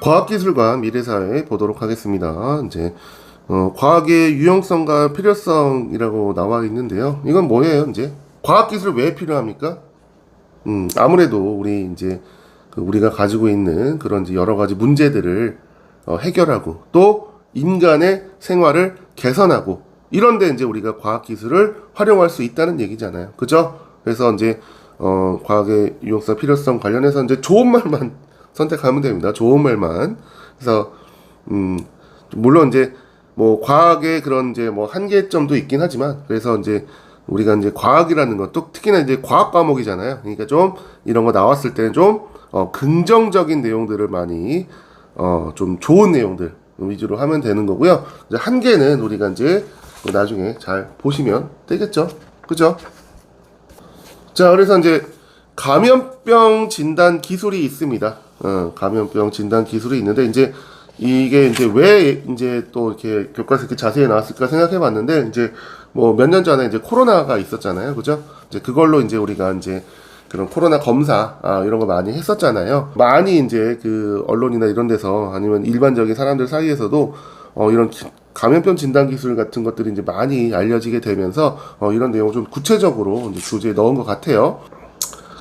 과학기술과 미래사회 보도록 하겠습니다. 이제 과학의 유용성과 필요성이라고 나와 있는데요. 이건 뭐예요? 이제 과학기술 왜 필요합니까? 아무래도 우리가 가지고 있는 그런 이제 여러 가지 문제들을 해결하고 또 인간의 생활을 개선하고 이런데 이제 우리가 과학기술을 활용할 수 있다는 얘기잖아요. 그죠? 그래서 이제 과학의 유용성 필요성 관련해서 이제 좋은 말만 선택하면 됩니다. 좋은 말만. 그래서 물론 이제 뭐 과학의 그런 이제 뭐 한계점도 있긴 하지만 그래서 이제 우리가 이제 과학이라는 것도 특히나 이제 과학 과목이잖아요. 그러니까 좀 이런 거 나왔을 때는 좀 긍정적인 내용들을 많이 좀 좋은 내용들 위주로 하면 되는 거고요. 이제 한계는 우리가 이제 나중에 잘 보시면 되겠죠. 그죠? 자, 그래서 이제 감염병 진단 기술이 있습니다. 감염병 진단 기술이 있는데 이제 이게 이제 왜 이제 또 이렇게 교과서 이렇게 자세히 나왔을까 생각해 봤는데 이제 뭐 몇 년 전에 이제 코로나가 있었잖아요. 그죠? 이제 그걸로 이제 우리가 이제 그런 코로나 검사 이런 거 많이 했었잖아요. 많이 이제 그 언론이나 이런 데서 아니면 일반적인 사람들 사이에서도 이런 감염병 진단 기술 같은 것들이 이제 많이 알려지게 되면서 이런 내용을 좀 구체적으로 이제 주제에 넣은 것 같아요.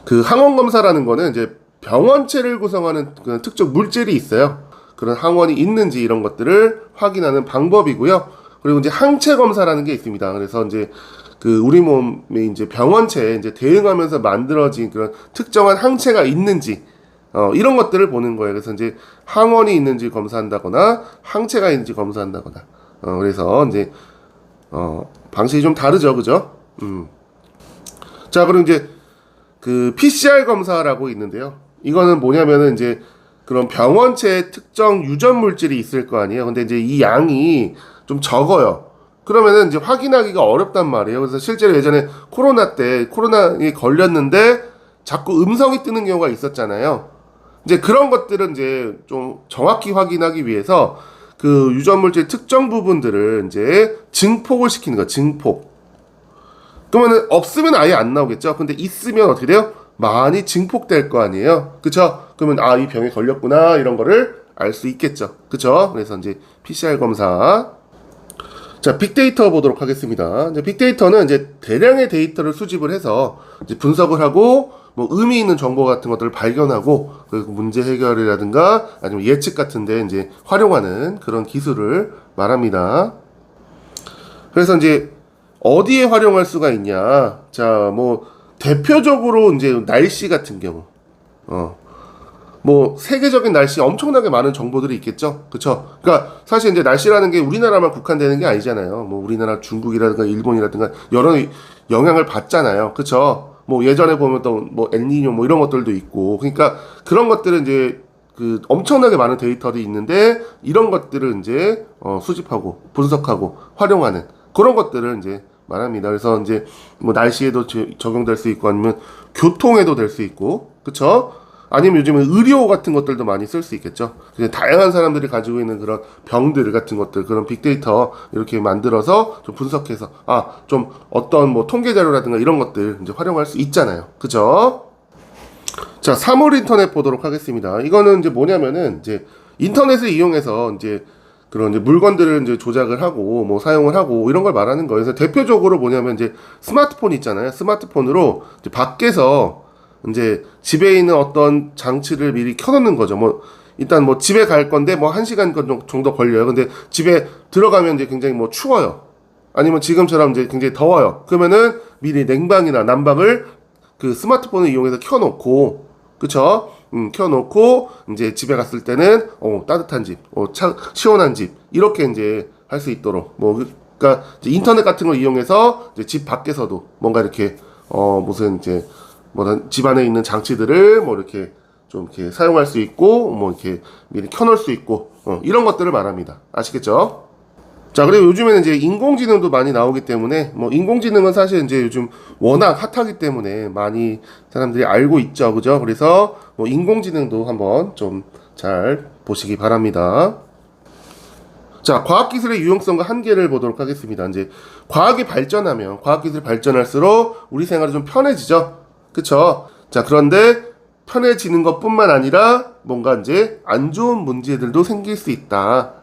그 항원 검사라는 거는 이제 병원체를 구성하는 그 특정 물질이 있어요. 그런 항원이 있는지 이런 것들을 확인하는 방법이고요. 그리고 이제 항체 검사라는 게 있습니다. 그래서 이제 그 우리 몸에 이제 병원체에 이제 대응하면서 만들어진 그런 특정한 항체가 있는지 이런 것들을 보는 거예요. 그래서 이제 항원이 있는지 검사한다거나 항체가 있는지 검사한다거나 그래서 이제 방식이 좀 다르죠, 그죠? 자, 그럼 이제 그 PCR 검사라고 있는데요. 이거는 뭐냐면은 이제 그런 병원체에 특정 유전 물질이 있을 거 아니에요. 근데 이제 이 양이 좀 적어요. 그러면은 이제 확인하기가 어렵단 말이에요. 그래서 실제로 예전에 코로나 때 코로나에 걸렸는데 자꾸 음성이 뜨는 경우가 있었잖아요. 이제 그런 것들은 이제 좀 정확히 확인하기 위해서 그 유전 물질 특정 부분들을 이제 증폭을 시키는 거예요. 증폭. 그러면은 없으면 아예 안 나오겠죠. 근데 있으면 어떻게 돼요? 많이 증폭될 거 아니에요. 그쵸? 그러면 이 병에 걸렸구나 이런 거를 알 수 있겠죠. 그쵸? 그래서 이제 PCR 검사. 자, 빅데이터 보도록 하겠습니다. 이제 빅데이터는 이제 대량의 데이터를 수집을 해서 이제 분석을 하고 뭐 의미 있는 정보 같은 것들을 발견하고 그리고 문제 해결이라든가 아니면 예측 같은데 이제 활용하는 그런 기술을 말합니다. 그래서 이제 어디에 활용할 수가 있냐? 자, 뭐 대표적으로 이제 날씨 같은 경우, 뭐 세계적인 날씨 엄청나게 많은 정보들이 있겠죠, 그렇죠? 그러니까 사실 이제 날씨라는 게 우리나라만 국한되는 게 아니잖아요. 뭐 우리나라, 중국이라든가 일본이라든가 여러 영향을 받잖아요, 그렇죠? 뭐 예전에 보면 또 뭐 엘니뇨 뭐 이런 것들도 있고, 그러니까 그런 것들은 이제 그 엄청나게 많은 데이터들이 있는데 이런 것들을 이제 수집하고 분석하고 활용하는 그런 것들을 이제 말합니다. 그래서 이제 뭐 날씨에도 적용될 수 있고 아니면 교통에도 될 수 있고, 그쵸? 아니면 요즘은 의료 같은 것들도 많이 쓸 수 있겠죠. 다양한 사람들이 가지고 있는 그런 병들 같은 것들, 그런 빅데이터 이렇게 만들어서 좀 분석해서 좀 어떤 뭐 통계 자료라든가 이런 것들 이제 활용할 수 있잖아요. 그죠? 자, 사물 인터넷 보도록 하겠습니다. 이거는 이제 뭐냐면은 이제 인터넷을 이용해서 이제 그런 이제 물건들을 이제 조작을 하고 뭐 사용을 하고 이런 걸 말하는 거예요. 그래서 대표적으로 뭐냐면 이제 스마트폰 있잖아요. 스마트폰으로 이제 밖에서 이제 집에 있는 어떤 장치를 미리 켜놓는 거죠. 뭐 일단 뭐 집에 갈 건데 뭐 1시간 정도 걸려요. 근데 집에 들어가면 이제 굉장히 뭐 추워요. 아니면 지금처럼 이제 굉장히 더워요. 그러면은 미리 냉방이나 난방을 그 스마트폰을 이용해서 켜놓고, 그쵸? 켜놓고 이제 집에 갔을 때는 따뜻한 집, 시원한 집 이렇게 이제 할 수 있도록 그러니까 이제 인터넷 같은 걸 이용해서 이제 집 밖에서도 뭔가 이렇게 무슨 이제 뭐 집 안에 있는 장치들을 뭐 이렇게 좀 이렇게 사용할 수 있고 뭐 이렇게 미리 켜놓을 수 있고 이런 것들을 말합니다. 아시겠죠? 자, 그리고 요즘에는 이제 인공지능도 많이 나오기 때문에 뭐 인공지능은 사실 이제 요즘 워낙 핫하기 때문에 많이 사람들이 알고 있죠, 그죠? 그래서 뭐 인공지능도 한번 좀 잘 보시기 바랍니다. 자, 과학기술의 유용성과 한계를 보도록 하겠습니다. 이제 과학이 발전하면 과학기술이 발전할수록 우리 생활이 좀 편해지죠, 그쵸? 자, 그런데 편해지는 것뿐만 아니라 뭔가 이제 안 좋은 문제들도 생길 수 있다.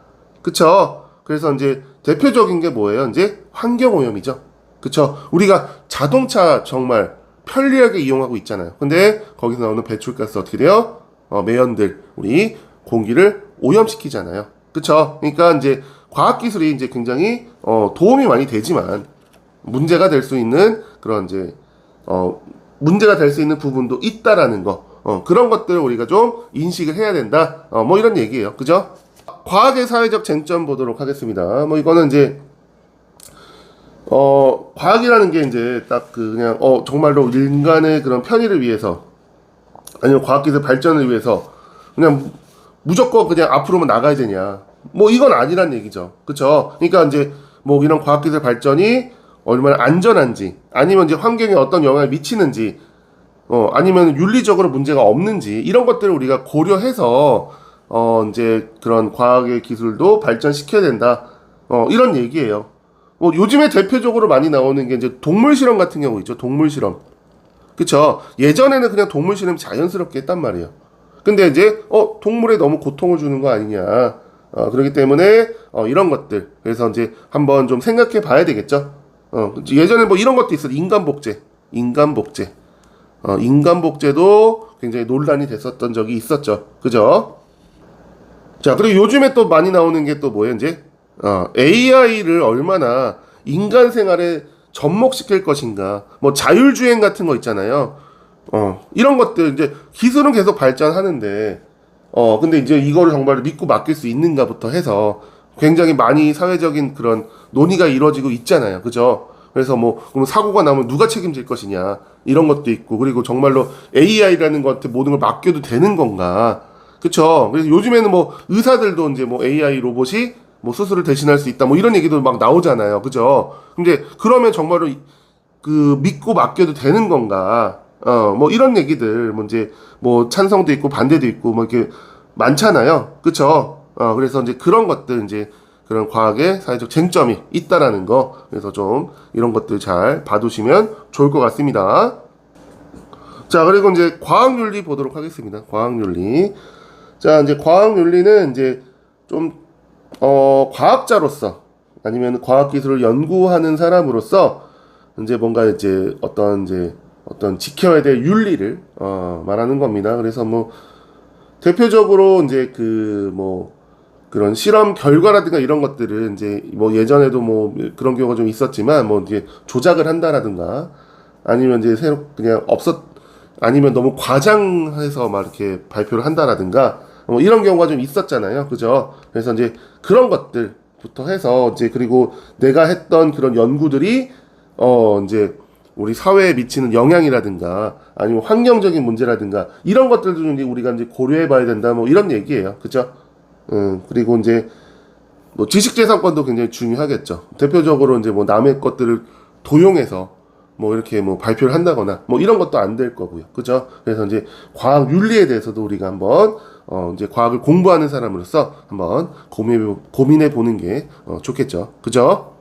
그쵸? 그래서 이제 대표적인 게 뭐예요? 이제 환경오염이죠. 그쵸? 우리가 자동차 정말 편리하게 이용하고 있잖아요. 근데 거기서 나오는 배출가스 어떻게 돼요? 매연들, 우리 공기를 오염시키잖아요. 그쵸? 그러니까 이제 과학기술이 이제 굉장히 도움이 많이 되지만 문제가 될 수 있는 그런 이제 문제가 될 수 있는 부분도 있다라는 거. 그런 것들을 우리가 좀 인식을 해야 된다. 뭐 이런 얘기예요. 그죠? 과학의 사회적 쟁점 보도록 하겠습니다. 뭐 이거는 이제 과학이라는 게 이제 딱 그냥 정말로 인간의 그런 편의를 위해서 아니면 과학기술 발전을 위해서 그냥 무조건 그냥 앞으로만 나가야 되냐. 뭐 이건 아니란 얘기죠. 그쵸? 그러니까 이제 뭐 이런 과학기술 발전이 얼마나 안전한지 아니면 이제 환경에 어떤 영향을 미치는지 아니면 윤리적으로 문제가 없는지 이런 것들을 우리가 고려해서 이제 그런 과학의 기술도 발전시켜야 된다. 이런 얘기예요. 뭐 요즘에 대표적으로 많이 나오는 게 이제 동물 실험 같은 경우 있죠. 동물 실험. 그쵸? 예전에는 그냥 동물 실험 자연스럽게 했단 말이에요. 근데 이제 동물에 너무 고통을 주는 거 아니냐. 그렇기 때문에 이런 것들 그래서 이제 한번 좀 생각해 봐야 되겠죠. 예전에 뭐 이런 것도 있어요. 인간복제도 굉장히 논란이 됐었던 적이 있었죠. 그죠? 자, 그리고 요즘에 또 많이 나오는 게 또 뭐예요? 이제 AI를 얼마나 인간 생활에 접목시킬 것인가. 뭐 자율주행 같은 거 있잖아요. 이런 것들 이제 기술은 계속 발전하는데 근데 이제 이거를 정말 믿고 맡길 수 있는가부터 해서 굉장히 많이 사회적인 그런 논의가 이루어지고 있잖아요. 그죠? 그래서 뭐 그럼 사고가 나면 누가 책임질 것이냐 이런 것도 있고 그리고 정말로 AI라는 것한테 모든 걸 맡겨도 되는 건가? 그쵸? 그래서 요즘에는 뭐 의사들도 이제 뭐 AI 로봇이 뭐 수술을 대신할 수 있다 뭐 이런 얘기도 막 나오잖아요. 그죠? 근데 그러면 정말로 그 믿고 맡겨도 되는 건가? 뭐 이런 얘기들 뭐 이제 뭐 찬성도 있고 반대도 있고 뭐 이렇게 많잖아요. 그쵸? 그래서 이제 그런 것들 이제 그런 과학의 사회적 쟁점이 있다라는 거. 그래서 좀 이런 것들 잘 봐두시면 좋을 것 같습니다. 자, 그리고 이제 과학윤리 보도록 하겠습니다. 과학윤리. 자, 이제 과학윤리는 이제 좀 과학자로서 아니면 과학기술을 연구하는 사람으로서 이제 뭔가 이제 어떤 지켜야 될 윤리를 말하는 겁니다. 그래서 뭐 대표적으로 이제 그 뭐 그런 실험 결과라든가 이런 것들은 이제 뭐 예전에도 뭐 그런 경우가 좀 있었지만 뭐 이제 조작을 한다라든가 아니면 이제 새로 그냥 아니면 너무 과장해서 막 이렇게 발표를 한다라든가 뭐 이런 경우가 좀 있었잖아요. 그죠? 그래서 이제 그런 것들부터 해서 이제 그리고 내가 했던 그런 연구들이 이제 우리 사회에 미치는 영향이라든가 아니면 환경적인 문제라든가 이런 것들도 이제 우리가 이제 고려해 봐야 된다 뭐 이런 얘기예요. 그죠? 그리고 이제 뭐 지식재산권도 굉장히 중요하겠죠. 대표적으로 이제 뭐 남의 것들을 도용해서 뭐 이렇게 뭐 발표를 한다거나 뭐 이런 것도 안 될 거고요. 그죠? 그래서 이제 과학 윤리에 대해서도 우리가 한번 이제 과학을 공부하는 사람으로서 한번 고민해 보는 게 좋겠죠. 그죠?